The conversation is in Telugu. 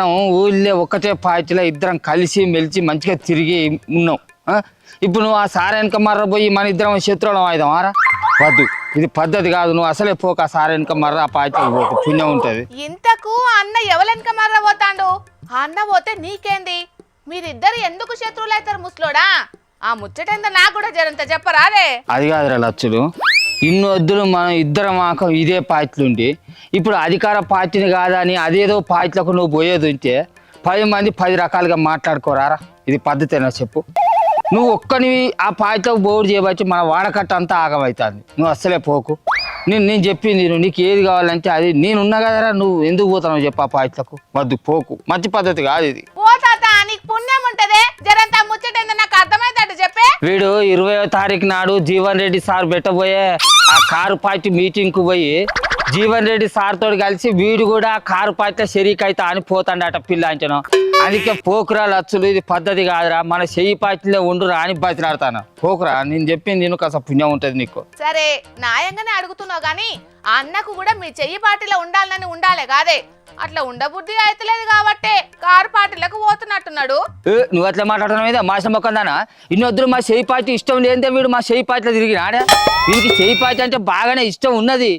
మనం ఊళ్ళో ఒక్కటే పార్టీలో ఇద్దరం కలిసి మెలిచి మంచిగా తిరిగి ఉన్నాం. ఇప్పుడు నువ్వు ఆ సార్ వెనక మర్ర పోయి మన ఇద్దరం శత్రువులం అయిదాం ఆరా? వద్దు, ఇది పద్ధతి కాదు. నువ్వు అసలే పోక ఆ సార్ వెనక మర్ర ఆ పార్టీకి పోక పుణ్యం ఉంటుంది. ఇంతకు అన్న ఎవరెనక మర్ర పోతాండు? అన్న పోతే నీకేంది? మీరిద్దరు ఎందుకు శత్రువులు అవుతారు ముసలోడా? ఆ ముచ్చటేందో నాకు కూడా జరంత చెప్పరా అదే. అది కాదురా లచ్చుడు, ఇన్ని వద్దులు మనం ఇద్దరం మాకు ఇదే పార్టీలు ఉండి ఇప్పుడు అధికార పార్టీని కాదని అదేదో పార్టీలకు నువ్వు పోయేది ఉంటే 10 మంది 10 రకాలుగా మాట్లాడుకోరారా? ఇది పద్ధతేనా చెప్పు? నువ్వు ఒక్కనివి ఆ పార్టీలకు బోర్డు చేయబట్టి మన వాడకట్ట అంతా ఆగమవుతుంది. నువ్వు అస్సలే పోకు. నేను చెప్పింది నీకు ఏది కావాలంటే అది నేనున్నా కదరా. నువ్వు ఎందుకు పోతావు చెప్పు ఆ పార్టీలకు? వద్దు, పోకు. మంచి పద్ధతి కాదు ఇది. పోతాతా నీకు పుణ్యం ఉంటదే. జరంత ముచ్చటేందో నాకు అర్థమైతాడు చెప్పే. వీడు 20వ తారీఖు నాడు జీవన్ రెడ్డి సార్ పెట్టబోయే ఆ కారు పార్టీ మీటింగ్ కు పోయి జీవన్ రెడ్డి సార్ తోటి కలిసి వీడు కూడా కారు పార్టీలో షరీక్ అయితే అని పోతాడట పిల్లాంచను. అందుకే పోకురా లచ్చులు, ఇది పద్ధతి కాదురా. మన చెయ్యి పార్టీలో ఉండురా అని బతిలాడతాను. పోకురా, నేను చెప్పింది నేను కాస్త పుణ్యం ఉంటుంది నీకు. సరే న్యాయంగానే అడుగుతున్నావు గాని ఆ అన్నకు కూడా మీ చెయ్యి పార్టీలో ఉండాలని ఉండాలే కాదే. అట్లా ఉండబుద్ధి అయితలేదు కాబట్టే కారు పార్టీలకు పోతున్నట్టున్నాడు. నువ్వు అట్లా మాట్లాడటం మీద మాసం మొక్కందానా? ఇన్నొద్దులు మా చెయ్యి పార్టీ ఇష్టం లేదే వీడు మా చెయ్యి పార్టీలో తిరిగి ఆడా. వీడికి చెయ్యి పార్టీ అంటే బాగానే ఇష్టం ఉన్నది.